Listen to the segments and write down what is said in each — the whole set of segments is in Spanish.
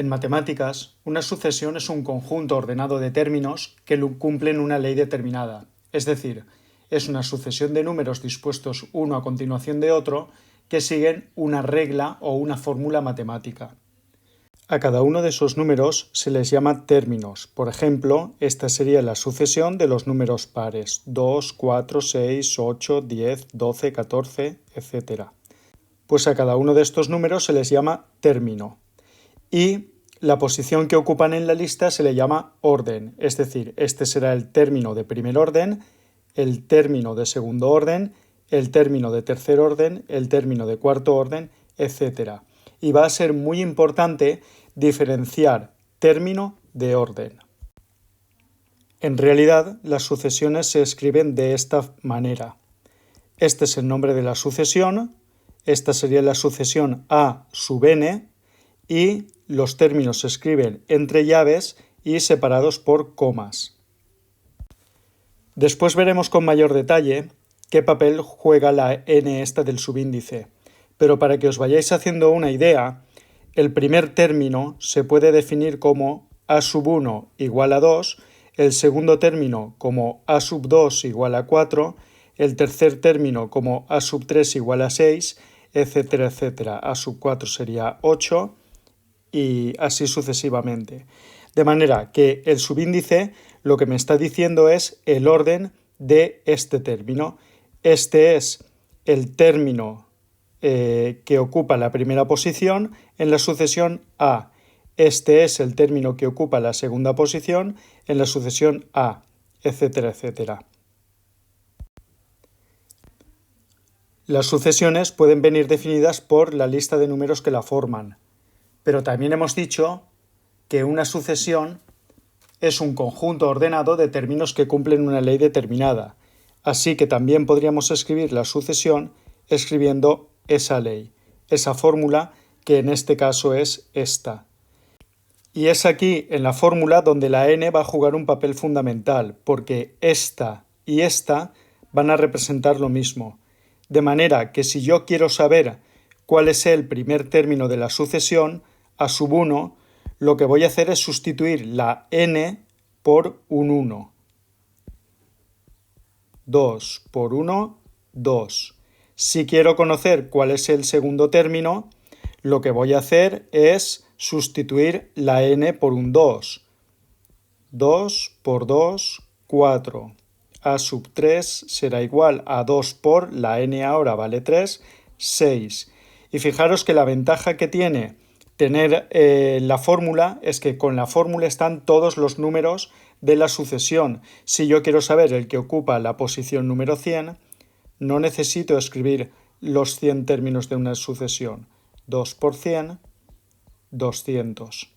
En matemáticas, una sucesión es un conjunto ordenado de términos que cumplen una ley determinada, es decir, es una sucesión de números dispuestos uno a continuación de otro que siguen una regla o una fórmula matemática. A cada uno de esos números se les llama términos. Por ejemplo, esta sería la sucesión de los números pares 2, 4, 6, 8, 10, 12, 14, etc. Pues a cada uno de estos números se les llama término. Y la posición que ocupan en la lista se le llama orden, es decir, este será el término de primer orden, el término de segundo orden, el término de tercer orden, el término de cuarto orden, etc. Y va a ser muy importante diferenciar término de orden. En realidad, las sucesiones se escriben de esta manera. Este es el nombre de la sucesión, esta sería la sucesión A sub n, y los términos se escriben entre llaves y separados por comas. Después veremos con mayor detalle qué papel juega la n esta del subíndice, pero para que os vayáis haciendo una idea, el primer término se puede definir como a sub 1 igual a 2, el segundo término como a sub 2 igual a 4, el tercer término como a sub 3 igual a 6, etcétera, etcétera. A sub 4 sería 8 y así sucesivamente. De manera que el subíndice lo que me está diciendo es el orden de este término. Este es el término que ocupa la primera posición en la sucesión A. Este es el término que ocupa la segunda posición en la sucesión A, etcétera, etcétera. Las sucesiones pueden venir definidas por la lista de números que la forman, pero también hemos dicho que una sucesión es un conjunto ordenado de términos que cumplen una ley determinada, así que también podríamos escribir la sucesión escribiendo esa ley, esa fórmula que en este caso es esta. Y es aquí en la fórmula donde la n va a jugar un papel fundamental, porque esta y esta van a representar lo mismo. De manera que si yo quiero saber cuál es el primer término de la sucesión, a sub 1, lo que voy a hacer es sustituir la n por un 1. 2 por 1, 2. Si quiero conocer cuál es el segundo término, lo que voy a hacer es sustituir la n por un 2. 2 por 2, 4. A sub 3 será igual a 2 por, la n ahora vale 3, 6. Y fijaros que la ventaja que tiene tener la fórmula es que con la fórmula están todos los números de la sucesión. Si yo quiero saber el que ocupa la posición número 100, no necesito escribir los 100 términos de una sucesión. 2 por 100, 200.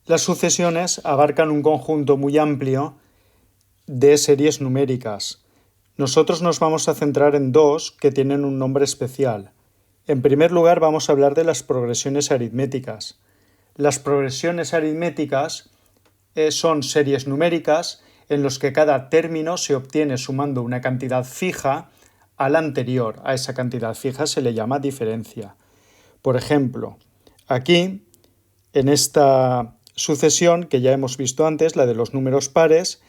Las sucesiones abarcan un conjunto muy amplio de series numéricas. Nosotros nos vamos a centrar en dos que tienen un nombre especial. En primer lugar, vamos a hablar de las progresiones aritméticas. Las progresiones aritméticas son series numéricas en las que cada término se obtiene sumando una cantidad fija a la anterior. A esa cantidad fija se le llama diferencia. Por ejemplo, aquí, en esta sucesión que ya hemos visto antes, la de los números pares,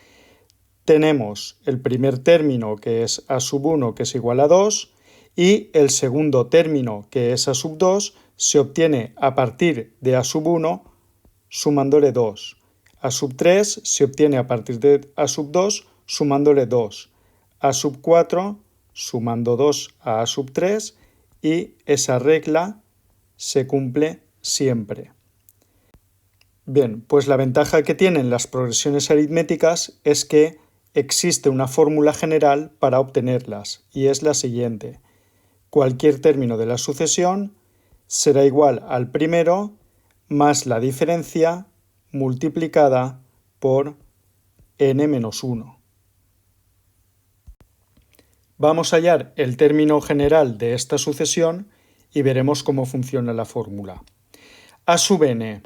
tenemos el primer término que es a sub 1 que es igual a 2 y el segundo término que es a sub 2 se obtiene a partir de a sub 1 sumándole 2. A sub 3 se obtiene a partir de a sub 2 sumándole 2. A sub 4 sumando 2 a sub 3 y esa regla se cumple siempre. Bien, pues la ventaja que tienen las progresiones aritméticas es que existe una fórmula general para obtenerlas y es la siguiente. Cualquier término de la sucesión será igual al primero más la diferencia multiplicada por n-1. Vamos a hallar el término general de esta sucesión y veremos cómo funciona la fórmula. A sub n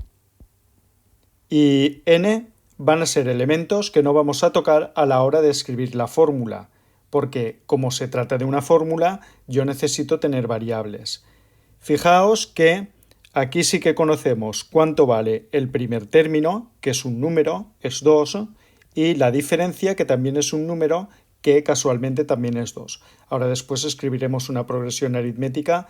y n van a ser elementos que no vamos a tocar a la hora de escribir la fórmula, porque como se trata de una fórmula, yo necesito tener variables. Fijaos que aquí sí que conocemos cuánto vale el primer término, que es un número, es 2, y la diferencia, que también es un número, que casualmente también es 2. Ahora después escribiremos una progresión aritmética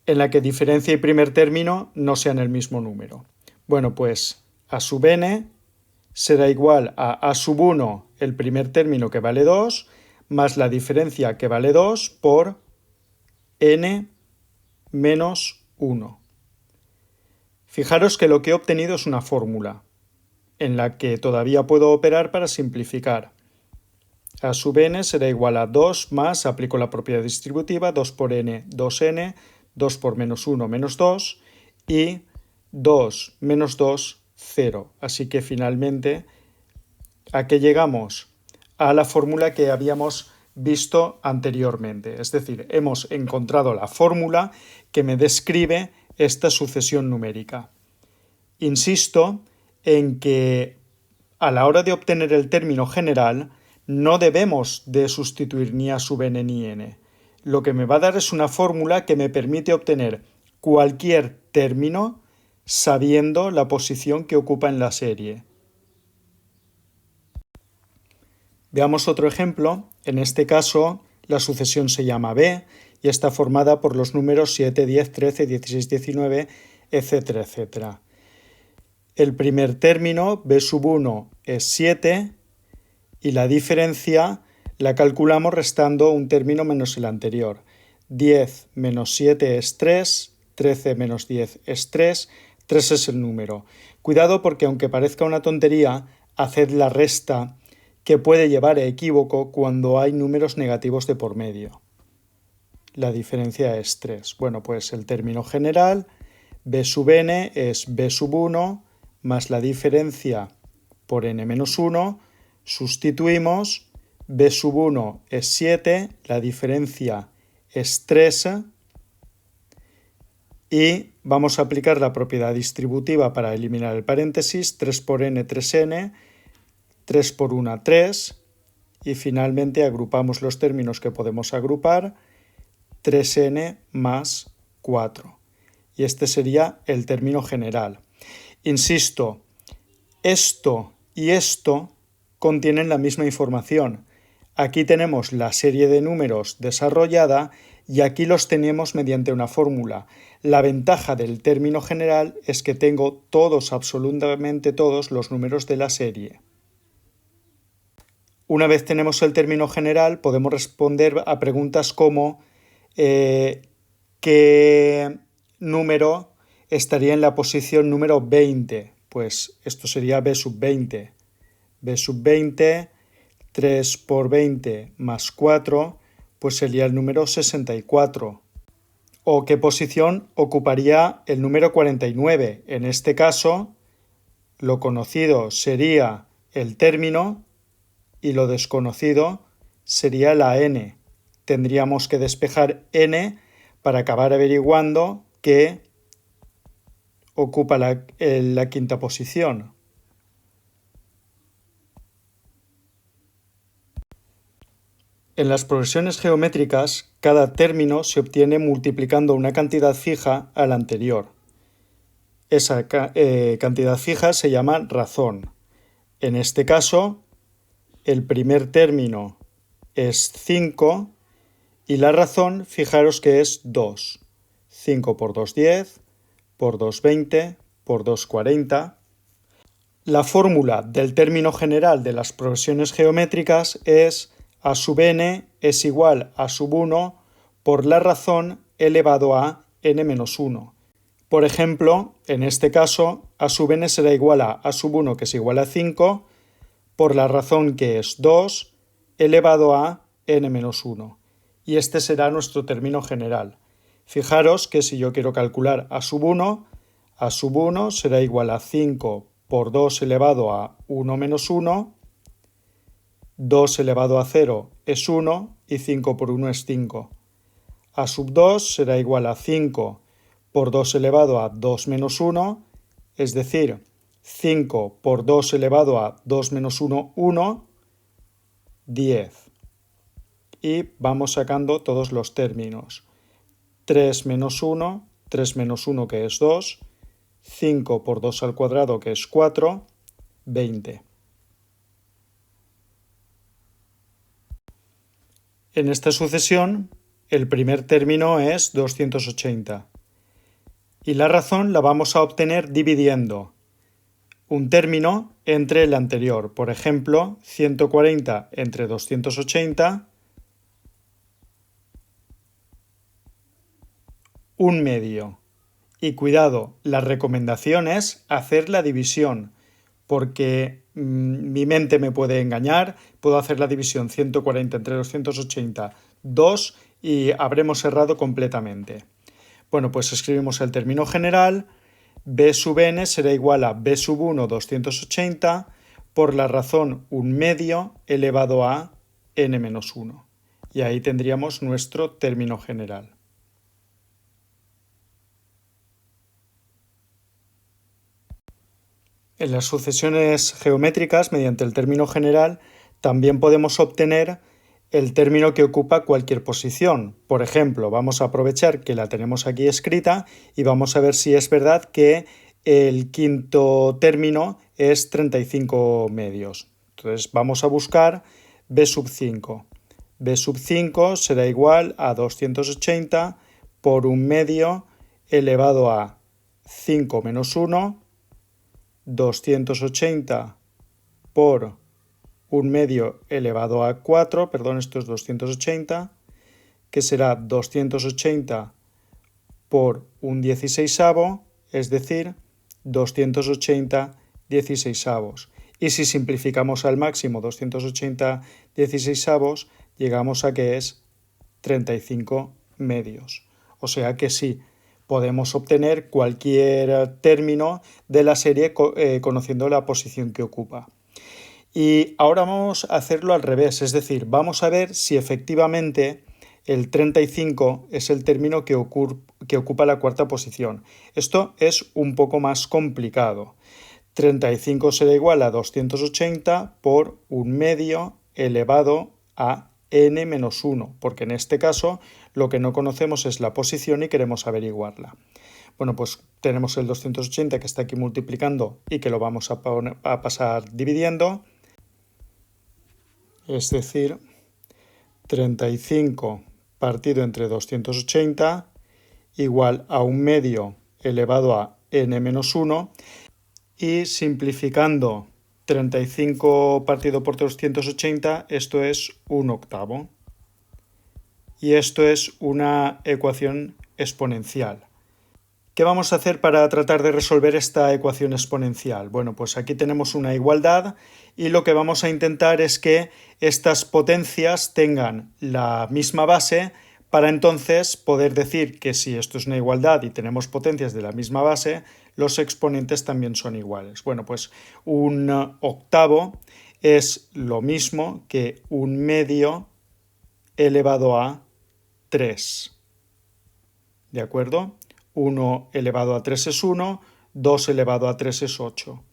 en la que diferencia y primer término no sean el mismo número. Bueno, pues a sub n será igual a sub 1, el primer término que vale 2, más la diferencia que vale 2 por n menos 1. Fijaros que lo que he obtenido es una fórmula, en la que todavía puedo operar para simplificar. A sub n será igual a 2 más, aplico la propiedad distributiva, 2 por n, 2n, 2 por menos 1, menos 2, y 2 menos 2, 0. Así que finalmente, ¿a qué llegamos? A la fórmula que habíamos visto anteriormente. Es decir, hemos encontrado la fórmula que me describe esta sucesión numérica. Insisto en que a la hora de obtener el término general no debemos de sustituir ni a sub n ni n. Lo que me va a dar es una fórmula que me permite obtener cualquier término sabiendo la posición que ocupa en la serie. Veamos otro ejemplo. En este caso, la sucesión se llama B y está formada por los números 7, 10, 13, 16, 19, etcétera, etcétera. El primer término, b sub 1, es 7 y la diferencia la calculamos restando un término menos el anterior. 10 menos 7 es 3, 13 menos 10 es 3, 3 es el número. Cuidado porque aunque parezca una tontería, haced la resta que puede llevar a equívoco cuando hay números negativos de por medio. La diferencia es 3. Bueno, pues el término general, b sub n es b sub 1 más la diferencia por n menos 1, sustituimos, b sub 1 es 7, la diferencia es 3, y vamos a aplicar la propiedad distributiva para eliminar el paréntesis, 3 por n, 3n, 3 por 1, 3, y finalmente agrupamos los términos que podemos agrupar, 3n más 4. Y este sería el término general. Insisto, esto y esto contienen la misma información. Aquí tenemos la serie de números desarrollada y aquí los tenemos mediante una fórmula. La ventaja del término general es que tengo todos, absolutamente todos, los números de la serie. Una vez tenemos el término general, podemos responder a preguntas como ¿qué número estaría en la posición número 20? Pues esto sería b sub 20. b sub 20, 3 por 20 más 4, pues sería el número 64. ¿O qué posición ocuparía el número 49? En este caso, lo conocido sería el término y lo desconocido sería la n. Tendríamos que despejar n para acabar averiguando qué ocupa la quinta posición. En las progresiones geométricas, cada término se obtiene multiplicando una cantidad fija a la anterior. Esa cantidad fija se llama razón. En este caso, el primer término es 5 y la razón, fijaros que es 2. 5 por 2, 10, por 2, 20, por 2, 40. La fórmula del término general de las progresiones geométricas es a sub n es igual a sub 1 por la razón elevado a n menos 1. Por ejemplo, en este caso, a sub n será igual a sub 1, que es igual a 5, por la razón que es 2 elevado a n menos 1. Y este será nuestro término general. Fijaros que si yo quiero calcular a sub 1 será igual a 5 por 2 elevado a 1 menos 1, 2 elevado a 0 es 1 y 5 por 1 es 5. A sub 2 será igual a 5 por 2 elevado a 2 menos 1, es decir, 5 por 2 elevado a 2 menos 1, 1, 10. Y vamos sacando todos los términos. 3 menos 1, 3 menos 1 que es 2, 5 por 2 al cuadrado que es 4, 20. En esta sucesión, el primer término es 280. Y la razón la vamos a obtener dividiendo un término entre el anterior. Por ejemplo, 140 entre 280, un medio. Y cuidado, la recomendación es hacer la división, porque mi mente me puede engañar, puedo hacer la división 140 entre 280, 2 y habremos errado completamente. Bueno, pues escribimos el término general, b sub n será igual a b sub 1 280 por la razón 1 medio elevado a n menos 1. Y ahí tendríamos nuestro término general. En las sucesiones geométricas, mediante el término general, también podemos obtener el término que ocupa cualquier posición. Por ejemplo, vamos a aprovechar que la tenemos aquí escrita y vamos a ver si es verdad que el quinto término es 35 medios. Entonces vamos a buscar b sub 5. b sub 5 será igual a 280 por 1 medio elevado a 5 menos 1, 280 por 1 medio elevado a 4, perdón, esto es 280, que será 280 por 1 16avo, es decir, 280 16avos. Y si simplificamos al máximo 280 16avos, llegamos a que es 35 medios. O sea que sí, podemos obtener cualquier término de la serie conociendo la posición que ocupa. Y ahora vamos a hacerlo al revés, es decir, vamos a ver si efectivamente el 35 es el término que ocupa la cuarta posición. Esto es un poco más complicado. 35 será igual a 280 por 1 medio elevado a n menos 1, porque en este caso lo que no conocemos es la posición y queremos averiguarla. Bueno, pues tenemos el 280 que está aquí multiplicando y que lo vamos a pasar dividiendo. Es decir, 35 partido entre 280 igual a 1 medio elevado a n menos 1 y simplificando 35 partido por 280, esto es 1 octavo. Y esto es una ecuación exponencial. ¿Qué vamos a hacer para tratar de resolver esta ecuación exponencial? Bueno, pues aquí tenemos una igualdad y lo que vamos a intentar es que estas potencias tengan la misma base para entonces poder decir que si esto es una igualdad y tenemos potencias de la misma base, los exponentes también son iguales. Bueno, pues un octavo es lo mismo que 1 medio elevado a 3. ¿De acuerdo? 1 elevado a 3 es 1, 2 elevado a 3 es 8.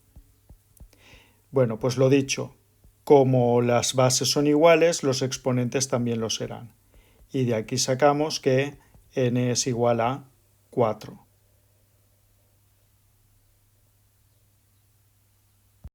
Bueno, pues lo dicho, como las bases son iguales, los exponentes también lo serán. Y de aquí sacamos que n es igual a 4.